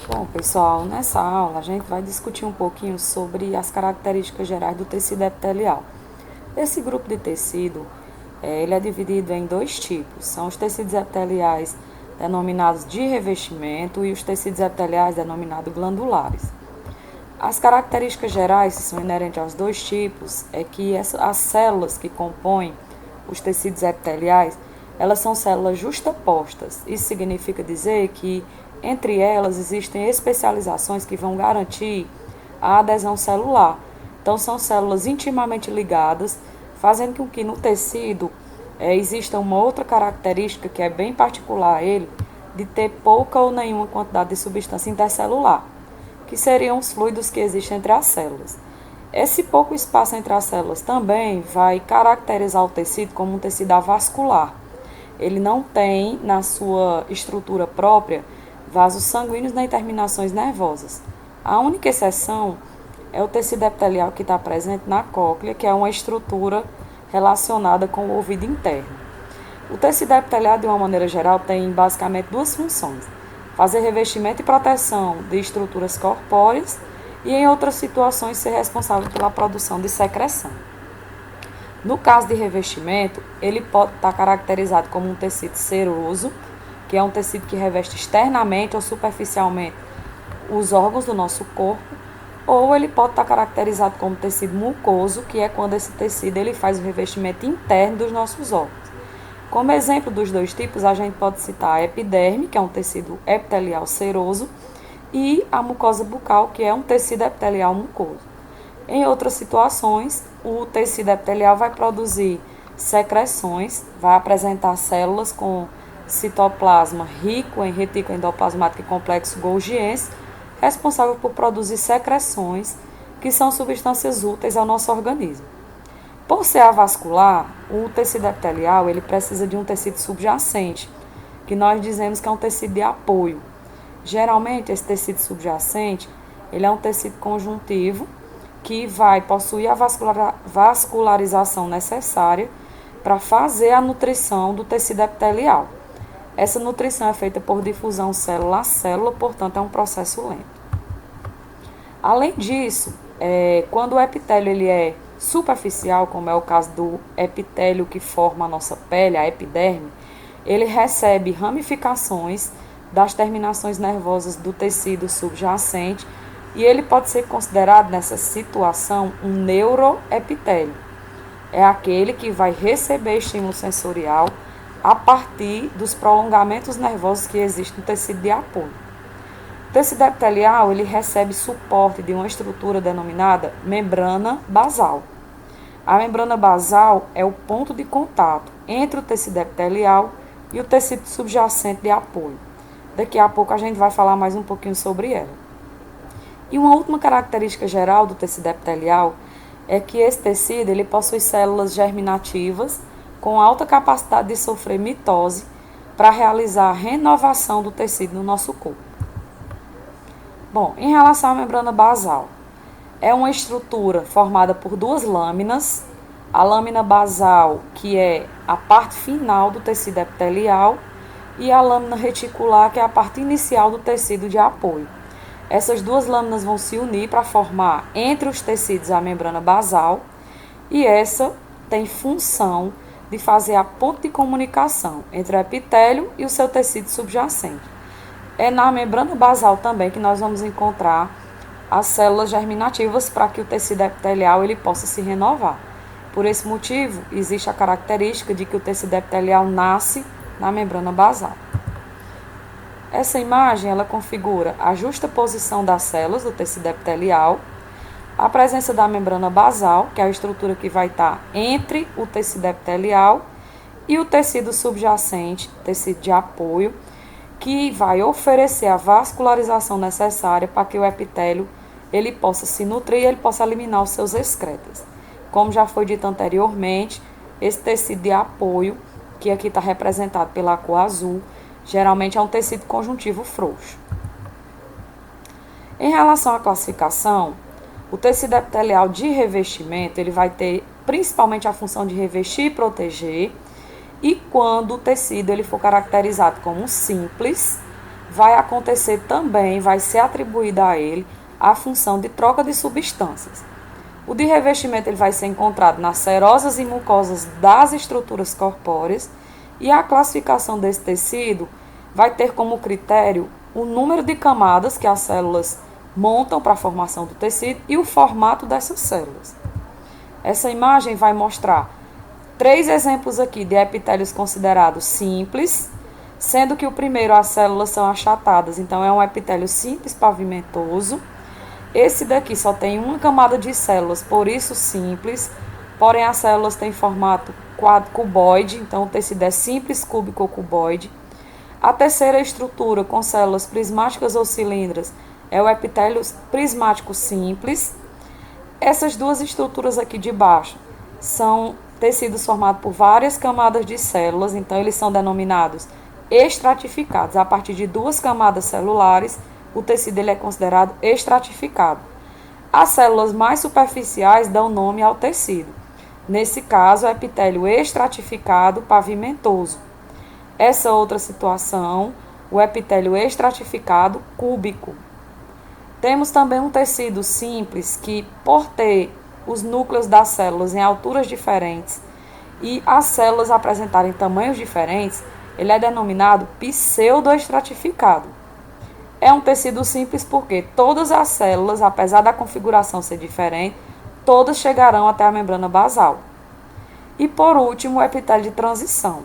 Bom, pessoal, nessa aula a gente vai discutir um pouquinho sobre as características gerais do tecido epitelial. Esse grupo de tecido, ele é dividido em dois tipos. São os tecidos epiteliais denominados de revestimento e os tecidos epiteliais denominados glandulares. As características gerais que são inerentes aos dois tipos é que as células que compõem os tecidos epiteliais, elas são células justapostas. Isso significa dizer que entre elas existem especializações que vão garantir a adesão celular. Então são células intimamente ligadas, fazendo com que no tecido exista uma outra característica que é bem particular a ele, de ter pouca ou nenhuma quantidade de substância intercelular, que seriam os fluidos que existem entre as células. Esse pouco espaço entre as células também vai caracterizar o tecido como um tecido avascular. Ele não tem, na sua estrutura própria, vasos sanguíneos nem terminações nervosas. A única exceção é o tecido epitelial que está presente na cóclea, que é uma estrutura relacionada com o ouvido interno. O tecido epitelial, de uma maneira geral, tem basicamente duas funções: fazer revestimento e proteção de estruturas corpóreas e, em outras situações, ser responsável pela produção de secreção. No caso de revestimento, ele pode estar caracterizado como um tecido seroso, que é um tecido que reveste externamente ou superficialmente os órgãos do nosso corpo, ou ele pode estar caracterizado como tecido mucoso, que é quando esse tecido ele faz o revestimento interno dos nossos órgãos. Como exemplo dos dois tipos, a gente pode citar a epiderme, que é um tecido epitelial seroso, e a mucosa bucal, que é um tecido epitelial mucoso. Em outras situações, o tecido epitelial vai produzir secreções, vai apresentar células com citoplasma rico em retículo endoplasmático e complexo Golgiense, responsável por produzir secreções, que são substâncias úteis ao nosso organismo. Por ser avascular, o tecido epitelial ele precisa de um tecido subjacente, que nós dizemos que é um tecido de apoio. Geralmente, esse tecido subjacente ele é um tecido conjuntivo que vai possuir a vascularização necessária para fazer a nutrição do tecido epitelial. Essa nutrição é feita por difusão célula a célula, portanto, é um processo lento. Além disso, quando o epitélio ele é superficial, como é o caso do epitélio que forma a nossa pele, a epiderme, ele recebe ramificações das terminações nervosas do tecido subjacente e ele pode ser considerado, nessa situação, um neuroepitélio. É aquele que vai receber estímulo sensorial a partir dos prolongamentos nervosos que existem no tecido de apoio. O tecido epitelial ele recebe suporte de uma estrutura denominada membrana basal. A membrana basal é o ponto de contato entre o tecido epitelial e o tecido subjacente de apoio. Daqui a pouco a gente vai falar mais um pouquinho sobre ela. E uma última característica geral do tecido epitelial é que esse tecido ele possui células germinativas com alta capacidade de sofrer mitose para realizar a renovação do tecido no nosso corpo. Bom, em relação à membrana basal, é uma estrutura formada por duas lâminas. A lâmina basal, que é a parte final do tecido epitelial, e a lâmina reticular, que é a parte inicial do tecido de apoio. Essas duas lâminas vão se unir para formar entre os tecidos a membrana basal, e essa tem função de fazer a ponte de comunicação entre o epitélio e o seu tecido subjacente. É na membrana basal também que nós vamos encontrar as células germinativas para que o tecido epitelial ele possa se renovar. Por esse motivo, existe a característica de que o tecido epitelial nasce na membrana basal. Essa imagem ela configura a justaposição das células do tecido epitelial, a presença da membrana basal, que é a estrutura que vai estar entre o tecido epitelial e o tecido subjacente, tecido de apoio, que vai oferecer a vascularização necessária para que o epitélio ele possa se nutrir e ele possa eliminar os seus excretas. Como já foi dito anteriormente, esse tecido de apoio, que aqui está representado pela cor azul, geralmente é um tecido conjuntivo frouxo. Em relação à classificação, o tecido epitelial de revestimento ele vai ter principalmente a função de revestir e proteger, e quando o tecido ele for caracterizado como simples, vai acontecer também, vai ser atribuída a ele a função de troca de substâncias. O de revestimento ele vai ser encontrado nas serosas e mucosas das estruturas corpóreas, e a classificação desse tecido vai ter como critério o número de camadas que as células montam para a formação do tecido e o formato dessas células. Essa imagem vai mostrar 3 exemplos aqui de epitélios considerados simples, sendo que o primeiro as células são achatadas, então é um epitélio simples pavimentoso. Esse daqui só tem uma camada de células, por isso simples, porém as células têm formato cuboide, então o tecido é simples, cúbico ou cuboide. A terceira estrutura com células prismáticas ou cilíndricas é o epitélio prismático simples. Essas duas estruturas aqui de baixo são tecidos formados por várias camadas de células, então eles são denominados estratificados. A partir de 2 camadas celulares, o tecido ele é considerado estratificado. As células mais superficiais dão nome ao tecido. Nesse caso, o epitélio estratificado pavimentoso. Essa outra situação, o epitélio estratificado cúbico. Temos também um tecido simples que, por ter os núcleos das células em alturas diferentes e as células apresentarem tamanhos diferentes, ele é denominado pseudoestratificado. É um tecido simples porque todas as células, apesar da configuração ser diferente, todas chegarão até a membrana basal. E por último, o epitélio de transição.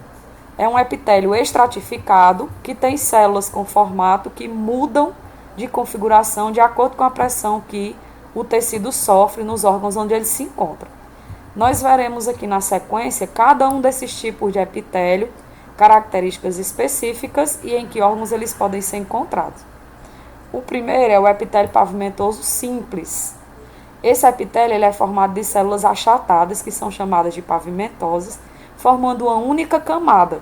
É um epitélio estratificado que tem células com formato que mudam de configuração de acordo com a pressão que o tecido sofre nos órgãos onde ele se encontra. Nós veremos aqui na sequência cada um desses tipos de epitélio, características específicas e em que órgãos eles podem ser encontrados. O primeiro é o epitélio pavimentoso simples. Esse epitélio ele é formado de células achatadas, que são chamadas de pavimentosas, formando uma única camada,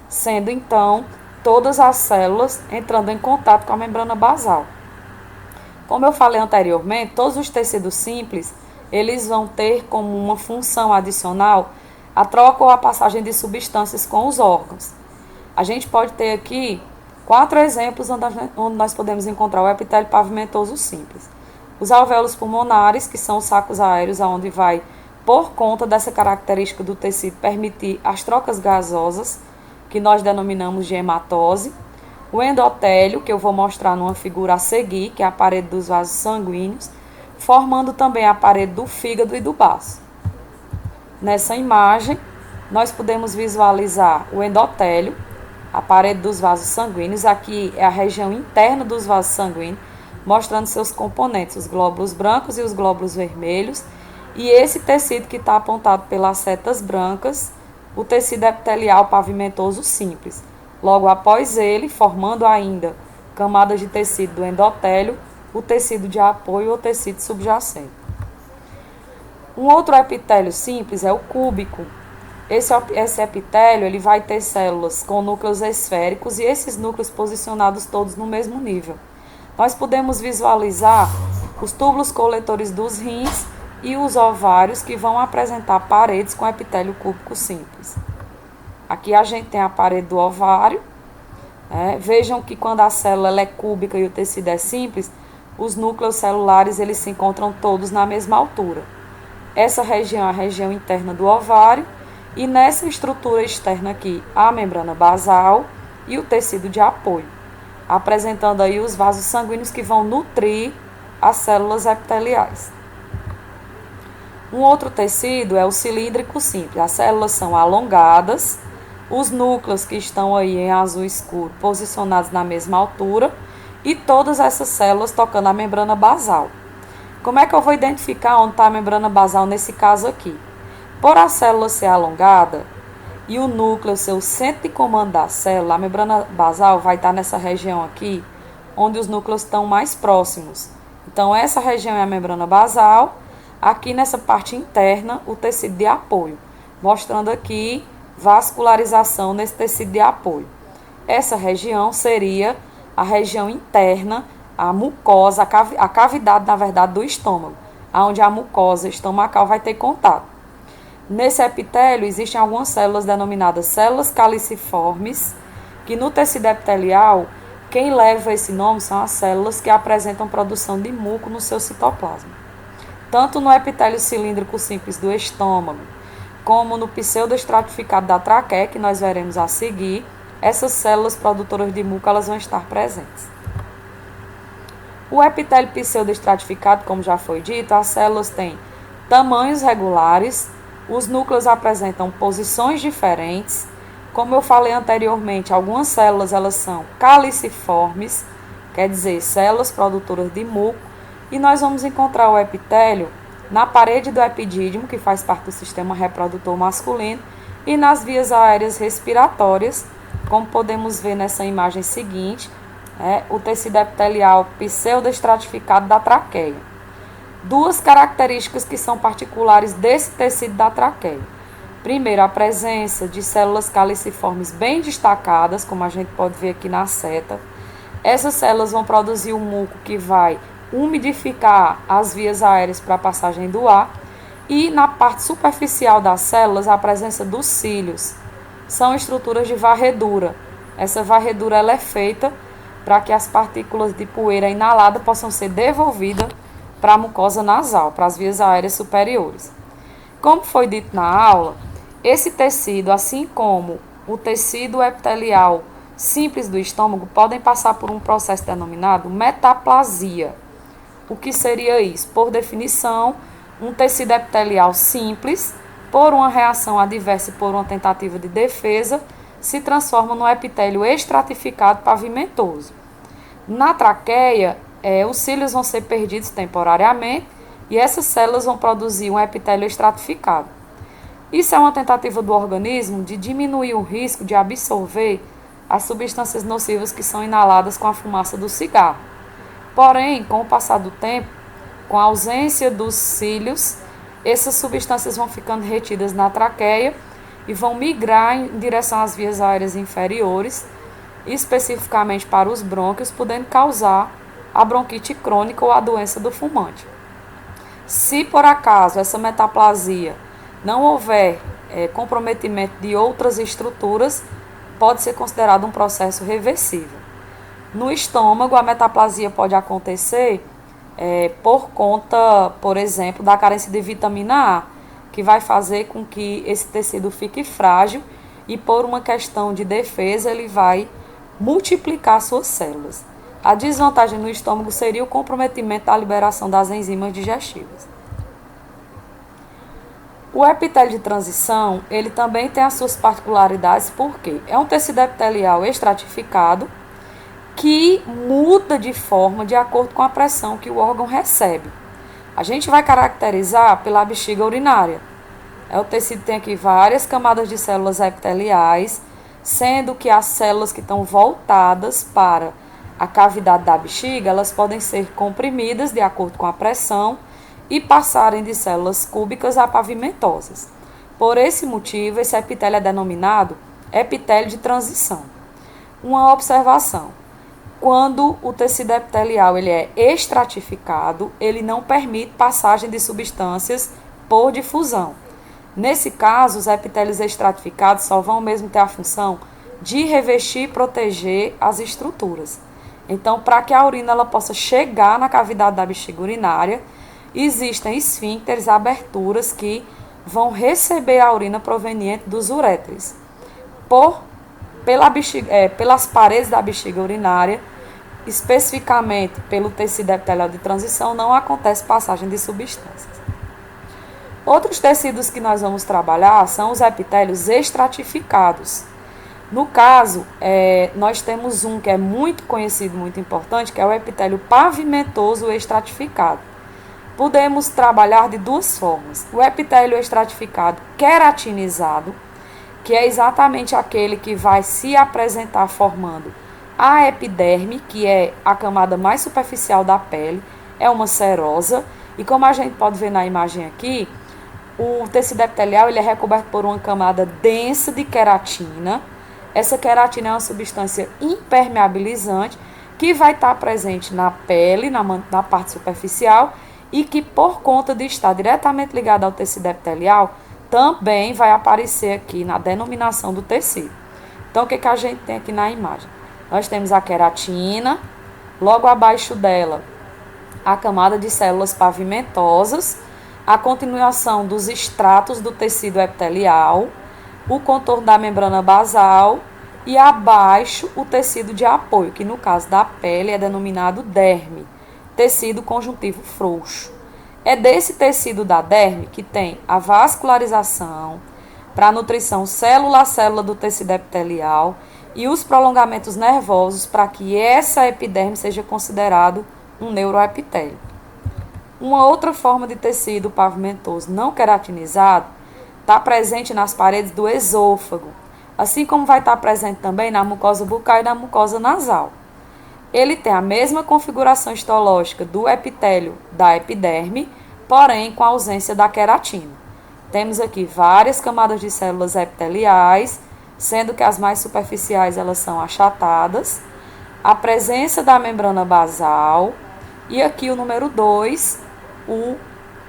sendo então todas as células entrando em contato com a membrana basal. Como eu falei anteriormente, todos os tecidos simples, eles vão ter como uma função adicional a troca ou a passagem de substâncias com os órgãos. A gente pode ter aqui 4 exemplos onde nós podemos encontrar o epitélio pavimentoso simples. Os alvéolos pulmonares, que são os sacos aéreos, onde vai, por conta dessa característica do tecido, permitir as trocas gasosas, que nós denominamos de hematose. O endotélio, que eu vou mostrar numa figura a seguir, que é a parede dos vasos sanguíneos, formando também a parede do fígado e do baço. Nessa imagem, nós podemos visualizar o endotélio, a parede dos vasos sanguíneos. Aqui é a região interna dos vasos sanguíneos, mostrando seus componentes, os glóbulos brancos e os glóbulos vermelhos. E esse tecido que está apontado pelas setas brancas, o tecido epitelial pavimentoso simples. Logo após ele, formando ainda camadas de tecido do endotélio, o tecido de apoio ou tecido subjacente. Um outro epitélio simples é o cúbico. Esse epitélio ele vai ter células com núcleos esféricos e esses núcleos posicionados todos no mesmo nível. Nós podemos visualizar os túbulos coletores dos rins e os ovários, que vão apresentar paredes com epitélio cúbico simples. Aqui a gente tem a parede do ovário. Vejam que quando a célula ela é cúbica e o tecido é simples, os núcleos celulares eles se encontram todos na mesma altura. Essa região é a região interna do ovário, e nessa estrutura externa aqui, a membrana basal e o tecido de apoio, apresentando aí os vasos sanguíneos que vão nutrir as células epiteliais. Um outro tecido é o cilíndrico simples. As células são alongadas, os núcleos que estão aí em azul escuro posicionados na mesma altura e todas essas células tocando a membrana basal. Como é que eu vou identificar onde está a membrana basal nesse caso aqui? Por a célula ser alongada e o núcleo ser o centro de comando da célula, a membrana basal vai estar nessa região aqui, onde os núcleos estão mais próximos. Então, essa região é a membrana basal. Aqui nessa parte interna, o tecido de apoio, mostrando aqui vascularização nesse tecido de apoio. Essa região seria a região interna, a mucosa, a cavidade, na verdade, do estômago, onde a mucosa estomacal vai ter contato. Nesse epitélio, existem algumas células denominadas células caliciformes, que no tecido epitelial, Quem leva esse nome são as células que apresentam produção de muco no seu citoplasma. Tanto no epitélio cilíndrico simples do estômago, como no pseudoestratificado da traqueia, que nós veremos a seguir, essas células produtoras de muco elas vão estar presentes. O epitélio pseudoestratificado, como já foi dito, as células têm tamanhos regulares, os núcleos apresentam posições diferentes. Como eu falei anteriormente, algumas células elas são caliciformes, quer dizer, células produtoras de muco, e nós vamos encontrar o epitélio na parede do epidídimo, que faz parte do sistema reprodutor masculino, e nas vias aéreas respiratórias, como podemos ver nessa imagem seguinte, o tecido epitelial pseudoestratificado da traqueia. Duas características que são particulares desse tecido da traqueia. Primeiro, a presença de células caliciformes bem destacadas, como a gente pode ver aqui na seta. Essas células vão produzir um muco que vai umidificar as vias aéreas para a passagem do ar. E na parte superficial das células, a presença dos cílios. São estruturas de varredura. Essa varredura ela é feita para que as partículas de poeira inalada possam ser devolvidas para a mucosa nasal, para as vias aéreas superiores. Como foi dito na aula, esse tecido, assim como o tecido epitelial simples do estômago, podem passar por um processo denominado metaplasia. O que seria isso? Por definição, um tecido epitelial simples, por uma reação adversa e por uma tentativa de defesa, se transforma no epitélio estratificado pavimentoso. Na traqueia, os cílios vão ser perdidos temporariamente e essas células vão produzir um epitélio estratificado. Isso é uma tentativa do organismo de diminuir o risco de absorver as substâncias nocivas que são inaladas com a fumaça do cigarro. Porém, com o passar do tempo, com a ausência dos cílios, essas substâncias vão ficando retidas na traqueia e vão migrar em direção às vias aéreas inferiores, especificamente para os brônquios, podendo causar a bronquite crônica ou a doença do fumante. Se por acaso essa metaplasia não houver comprometimento de outras estruturas, pode ser considerado um processo reversível. No estômago, a metaplasia pode acontecer por conta, por exemplo, da carência de vitamina A, que vai fazer com que esse tecido fique frágil e por uma questão de defesa ele vai multiplicar suas células. A desvantagem no estômago seria o comprometimento da liberação das enzimas digestivas. O epitélio de transição, ele também tem as suas particularidades, porque é um tecido epitelial estratificado que muda de forma de acordo com a pressão que o órgão recebe. A gente vai caracterizar pela bexiga urinária. O tecido tem aqui várias camadas de células epiteliais, sendo que as células que estão voltadas para a cavidade da bexiga, elas podem ser comprimidas de acordo com a pressão e passarem de células cúbicas a pavimentosas. Por esse motivo, esse epitélio é denominado epitélio de transição. Uma observação: quando o tecido epitelial ele é estratificado, ele não permite passagem de substâncias por difusão. Nesse caso, os epitélios estratificados só vão mesmo ter a função de revestir e proteger as estruturas. Então, para que a urina ela possa chegar na cavidade da bexiga urinária, existem esfíncteres, aberturas que vão receber a urina proveniente dos uréteres. Pelas paredes da bexiga urinária, especificamente pelo tecido epitelial de transição, não acontece passagem de substâncias. Outros tecidos que nós vamos trabalhar são os epitélios estratificados. No caso, nós temos um que é muito conhecido, muito importante, que é o epitélio pavimentoso estratificado. Podemos trabalhar de duas formas. O epitélio estratificado queratinizado, que é exatamente aquele que vai se apresentar formando a epiderme, que é a camada mais superficial da pele, é uma serosa, e como a gente pode ver na imagem aqui, o tecido epitelial ele é recoberto por uma camada densa de queratina. Essa queratina é uma substância impermeabilizante que vai estar presente na pele, na parte superficial, e que por conta de estar diretamente ligada ao tecido epitelial, também vai aparecer aqui na denominação do tecido. Então, o que a gente tem aqui na imagem? Nós temos a queratina, logo abaixo dela a camada de células pavimentosas, a continuação dos estratos do tecido epitelial, o contorno da membrana basal e abaixo o tecido de apoio, que no caso da pele é denominado derme, tecido conjuntivo frouxo. É desse tecido da derme que tem a vascularização para a nutrição célula a célula do tecido epitelial e os prolongamentos nervosos para que essa epiderme seja considerado um neuroepitélio. Uma outra forma de tecido pavimentoso não queratinizado está presente nas paredes do esôfago, assim como vai estar presente também na mucosa bucal e na mucosa nasal. Ele tem a mesma configuração histológica do epitélio da epiderme, porém com a ausência da queratina. Temos aqui várias camadas de células epiteliais, sendo que as mais superficiais elas são achatadas, a presença da membrana basal e aqui o número 2, o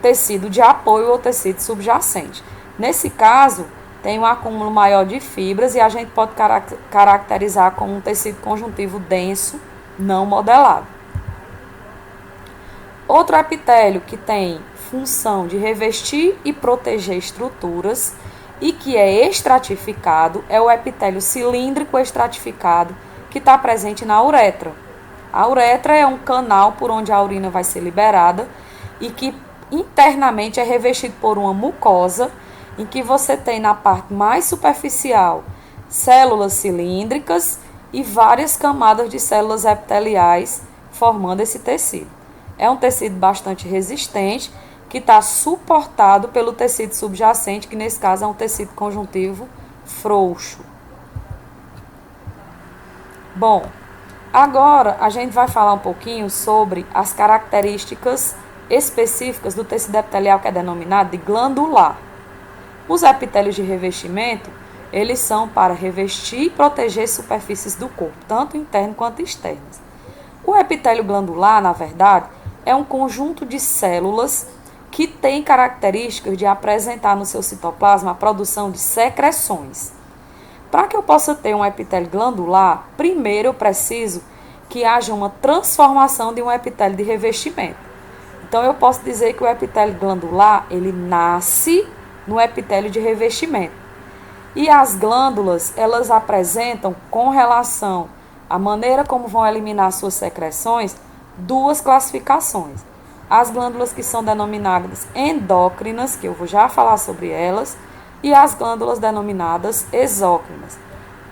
tecido de apoio ou tecido subjacente. Nesse caso, tem um acúmulo maior de fibras e a gente pode caracterizar como um tecido conjuntivo denso, não modelado. Outro epitélio que tem função de revestir e proteger estruturas e que é estratificado é o epitélio cilíndrico estratificado que está presente na uretra. A uretra é um canal por onde a urina vai ser liberada e que internamente é revestido por uma mucosa em que você tem na parte mais superficial células cilíndricas e várias camadas de células epiteliais formando esse tecido. É um tecido bastante resistente que está suportado pelo tecido subjacente, que nesse caso é um tecido conjuntivo frouxo. Bom, agora a gente vai falar um pouquinho sobre as características específicas do tecido epitelial que é denominado de glandular. Os epitélios de revestimento, eles são para revestir e proteger superfícies do corpo, tanto internas quanto externas. O epitélio glandular, na verdade, é um conjunto de células que tem características de apresentar no seu citoplasma a produção de secreções. Para que eu possa ter um epitélio glandular, primeiro eu preciso que haja uma transformação de um epitélio de revestimento. Então eu posso dizer que o epitélio glandular, ele nasce no epitélio de revestimento. E as glândulas, elas apresentam, com relação à maneira como vão eliminar suas secreções, duas classificações. As glândulas que são denominadas endócrinas, que eu vou já falar sobre elas, e as glândulas denominadas exócrinas.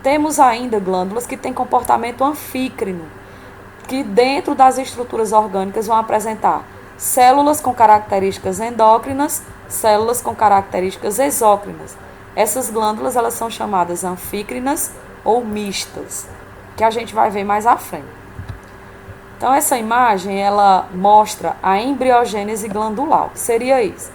Temos ainda glândulas que têm comportamento anfícrino, que dentro das estruturas orgânicas vão apresentar células com características endócrinas, células com características exócrinas. Essas glândulas elas são chamadas anfícrinas ou mistas, que a gente vai ver mais à frente. Então essa imagem ela mostra a embriogênese glandular. Seria isso.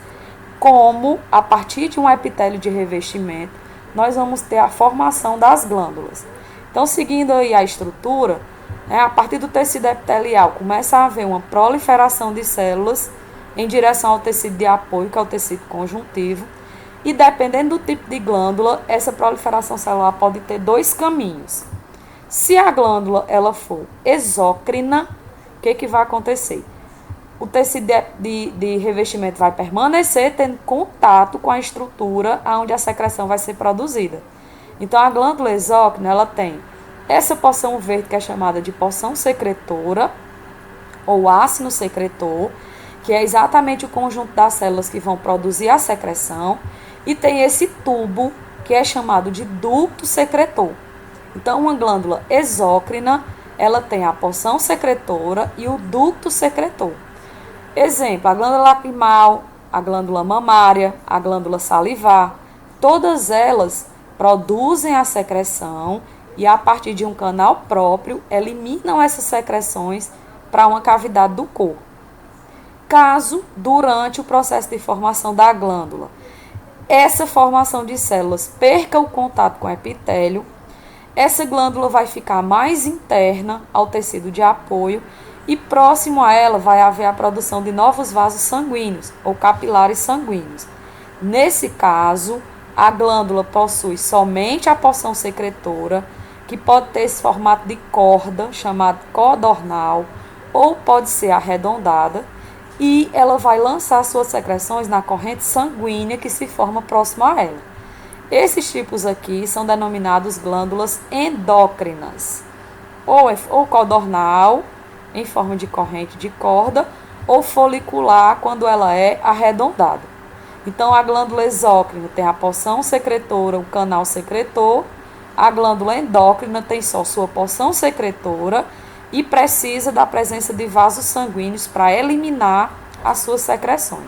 Como, a partir de um epitélio de revestimento, nós vamos ter a formação das glândulas. Então, seguindo aí a estrutura, a partir do tecido epitelial, começa a haver uma proliferação de células em direção ao tecido de apoio, que é o tecido conjuntivo, e dependendo do tipo de glândula, essa proliferação celular pode ter dois caminhos. Se a glândula ela for exócrina, o que vai acontecer? O tecido de revestimento vai permanecer tendo contato com a estrutura onde a secreção vai ser produzida. Então, a glândula exócrina, ela tem essa porção verde que é chamada de porção secretora, ou ácido secretor, que é exatamente o conjunto das células que vão produzir a secreção, e tem esse tubo que é chamado de ducto secretor. Então, uma glândula exócrina, ela tem a porção secretora e o ducto secretor. Exemplo, a glândula lacrimal, a glândula mamária, a glândula salivar, todas elas produzem a secreção e a partir de um canal próprio eliminam essas secreções para uma cavidade do corpo. Caso, durante o processo de formação da glândula, essa formação de células perca o contato com o epitélio, essa glândula vai ficar mais interna ao tecido de apoio e próximo a ela vai haver a produção de novos vasos sanguíneos ou capilares sanguíneos. Nesse caso, a glândula possui somente a porção secretora, que pode ter esse formato de corda, chamado codornal, ou pode ser arredondada, e ela vai lançar suas secreções na corrente sanguínea que se forma próximo a ela. Esses tipos aqui são denominados glândulas endócrinas, ou codornal, em forma de corrente de corda, ou folicular, quando ela é arredondada. Então, a glândula exócrina tem a porção secretora, o canal secretor. A glândula endócrina tem só sua porção secretora e precisa da presença de vasos sanguíneos para eliminar as suas secreções.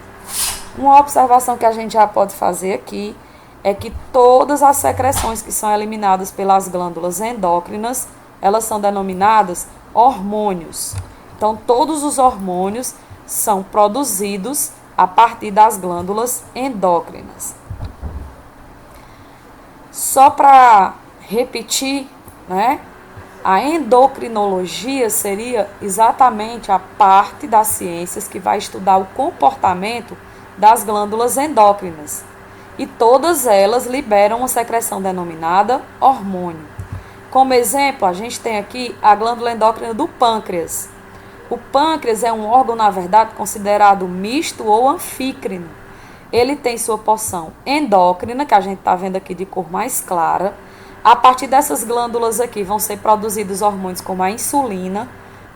Uma observação que a gente já pode fazer aqui é que todas as secreções que são eliminadas pelas glândulas endócrinas, elas são denominadas hormônios. Então, todos os hormônios são produzidos a partir das glândulas endócrinas. Só para repetir, né? A endocrinologia seria exatamente a parte das ciências que vai estudar o comportamento das glândulas endócrinas. E todas elas liberam uma secreção denominada hormônio. Como exemplo, a gente tem aqui a glândula endócrina do pâncreas. O pâncreas é um órgão, na verdade, considerado misto ou anfícrino. Ele tem sua porção endócrina, que a gente está vendo aqui de cor mais clara. A partir dessas glândulas aqui vão ser produzidos hormônios como a insulina,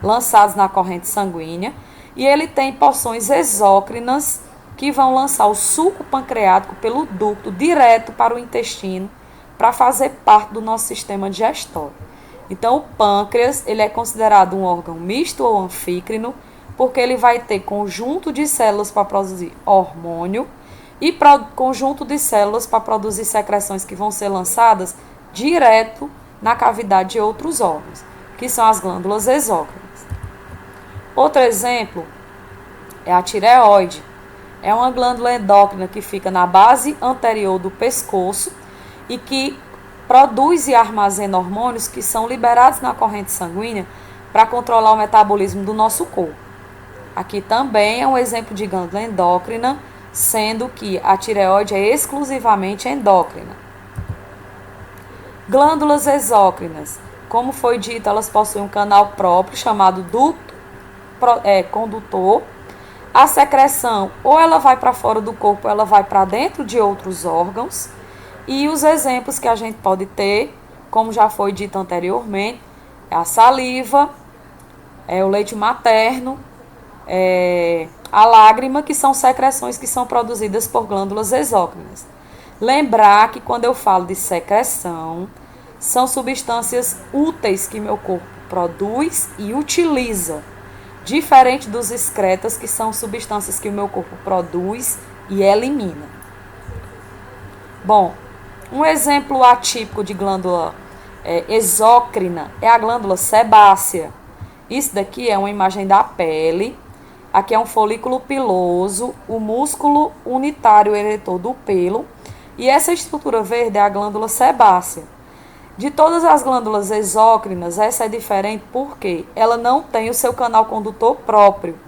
lançados na corrente sanguínea. E ele tem porções exócrinas, que vão lançar o suco pancreático pelo ducto direto para o intestino, para fazer parte do nosso sistema digestório. Então, o pâncreas ele é considerado um órgão misto ou anfícrino, porque ele vai ter conjunto de células para produzir hormônio e conjunto de células para produzir secreções que vão ser lançadas direto na cavidade de outros órgãos, que são as glândulas exócrinas. Outro exemplo é a tireoide. É uma glândula endócrina que fica na base anterior do pescoço e que produz e armazena hormônios que são liberados na corrente sanguínea para controlar o metabolismo do nosso corpo. Aqui também é um exemplo de glândula endócrina, sendo que a tireoide é exclusivamente endócrina. Glândulas exócrinas, como foi dito, elas possuem um canal próprio chamado ducto condutor. A secreção, ou ela vai para fora do corpo, ou ela vai para dentro de outros órgãos. E os exemplos que a gente pode ter, como já foi dito anteriormente, é a saliva, é o leite materno, a lágrima, que são secreções que são produzidas por glândulas exócrinas. Lembrar que quando eu falo de secreção, são substâncias úteis que meu corpo produz e utiliza, diferente dos excretas, que são substâncias que o meu corpo produz e elimina. Bom, um exemplo atípico de glândula exócrina é a glândula sebácea. Isso daqui é uma imagem da pele. Aqui é um folículo piloso, o músculo unitário eretor do pelo. E essa estrutura verde é a glândula sebácea. De todas as glândulas exócrinas, essa é diferente porque ela não tem o seu canal condutor próprio.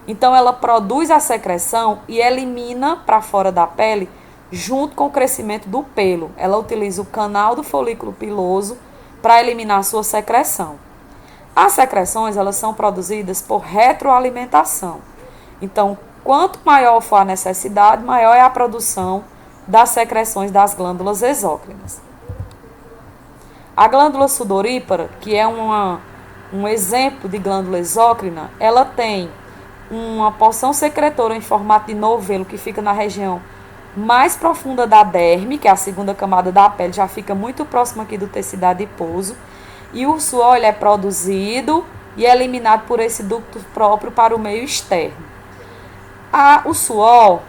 Então, ela produz a secreção e elimina para fora da pele junto com o crescimento do pelo. Ela utiliza o canal do folículo piloso para eliminar a sua secreção. As secreções, elas são produzidas por retroalimentação. Então, quanto maior for a necessidade, maior é a produção das secreções das glândulas exócrinas. A glândula sudorípara, que é um exemplo de glândula exócrina, ela tem uma porção secretora em formato de novelo que fica na região mais profunda da derme, que é a segunda camada da pele, já fica muito próximo aqui do tecido adiposo. E o suor é produzido e é eliminado por esse ducto próprio para o meio externo. O suor,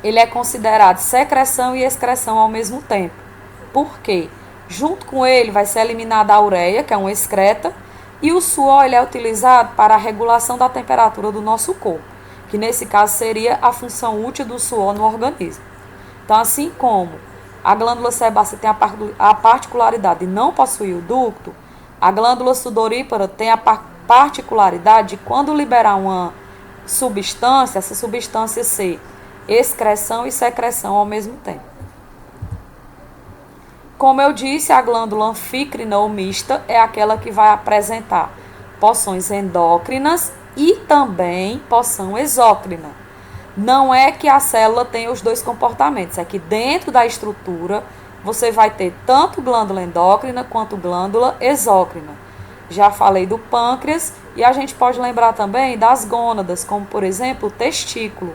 ele é considerado secreção e excreção ao mesmo tempo. Por quê? Junto com ele vai ser eliminada a ureia, que é uma excreta, e o suor ele é utilizado para a regulação da temperatura do nosso corpo, que nesse caso seria a função útil do suor no organismo. Então, assim como a glândula sebácea tem a particularidade de não possuir o ducto, a glândula sudorípara tem a particularidade de, quando liberar uma substância, essa substância ser excreção e secreção ao mesmo tempo. Como eu disse, a glândula anfícrina ou mista é aquela que vai apresentar porções endócrinas e também porção exócrina. Não é que a célula tenha os dois comportamentos, é que dentro da estrutura você vai ter tanto glândula endócrina quanto glândula exócrina. Já falei do pâncreas e a gente pode lembrar também das gônadas, como por exemplo o testículo.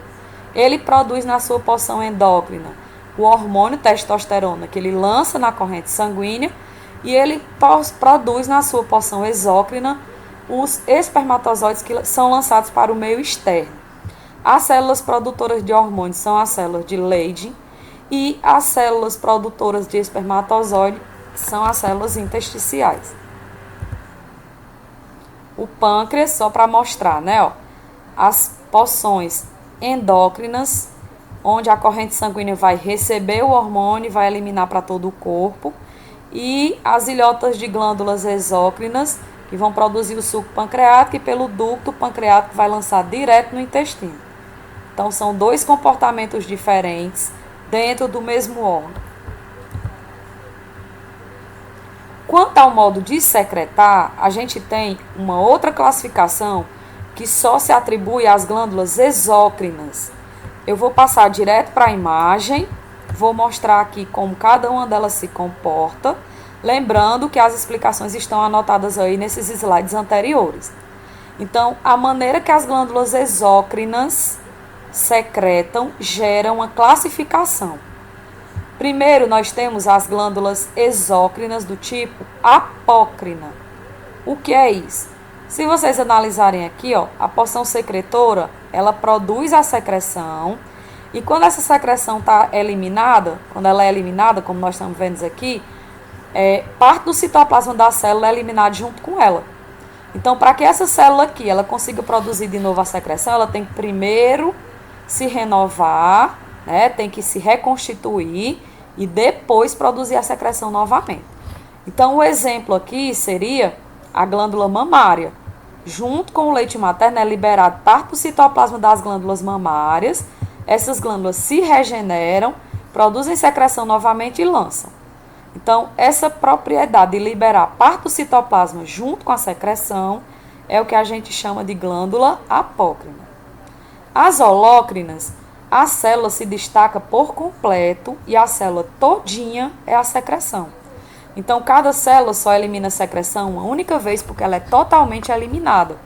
Ele produz na sua porção endócrina o hormônio testosterona que ele lança na corrente sanguínea e ele produz na sua porção exócrina os espermatozoides que são lançados para o meio externo. As células produtoras de hormônios são as células de Leydig e as células produtoras de espermatozoide são as células intersticiais. O pâncreas, só para mostrar, né? Ó, as porções endócrinas, onde a corrente sanguínea vai receber o hormônio e vai eliminar para todo o corpo, e as ilhotas de glândulas exócrinas, que vão produzir o suco pancreático e pelo ducto pancreático vai lançar direto no intestino. Então, são dois comportamentos diferentes dentro do mesmo órgão. Quanto ao modo de secretar, a gente tem uma outra classificação que só se atribui às glândulas exócrinas. Eu vou passar direto para a imagem, vou mostrar aqui como cada uma delas se comporta, lembrando que as explicações estão anotadas aí nesses slides anteriores. Então, a maneira que as glândulas exócrinas secretam gera uma classificação. Primeiro, nós temos as glândulas exócrinas do tipo apócrina. O que é isso? Se vocês analisarem aqui, ó, a porção secretora, ela produz a secreção e quando essa secreção está eliminada, quando ela é eliminada, como nós estamos vendo aqui, parte do citoplasma da célula é eliminada junto com ela. Então, para que essa célula aqui ela consiga produzir de novo a secreção, ela tem que primeiro se renovar, né, tem que se reconstituir e depois produzir a secreção novamente. Então, o exemplo aqui seria a glândula mamária. Junto com o leite materno é liberado parte do citoplasma das glândulas mamárias. Essas glândulas se regeneram, produzem secreção novamente e lançam. Então, essa propriedade de liberar parte do citoplasma junto com a secreção é o que a gente chama de glândula apócrina. As holócrinas, a célula se destaca por completo e a célula todinha é a secreção. Então, cada célula só elimina a secreção uma única vez porque ela é totalmente eliminada.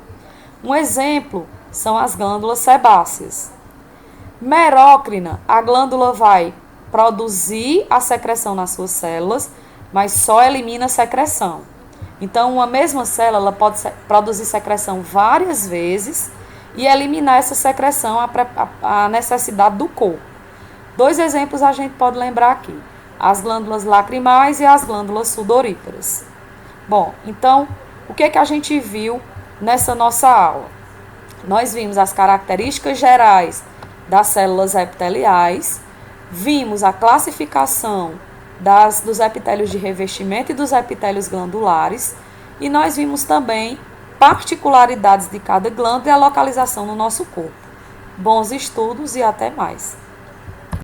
Um exemplo são as glândulas sebáceas. Merócrina, a glândula vai produzir a secreção nas suas células, mas só elimina a secreção. Então, uma mesma célula ela pode produzir secreção várias vezes e eliminar essa secreção à necessidade do corpo. Dois exemplos a gente pode lembrar aqui: as glândulas lacrimais e as glândulas sudoríparas. Bom, então, o que a gente viu nessa nossa aula? Nós vimos as características gerais das células epiteliais, vimos a classificação dos epitélios de revestimento e dos epitélios glandulares, e nós vimos também particularidades de cada glândula e a localização no nosso corpo. Bons estudos e até mais!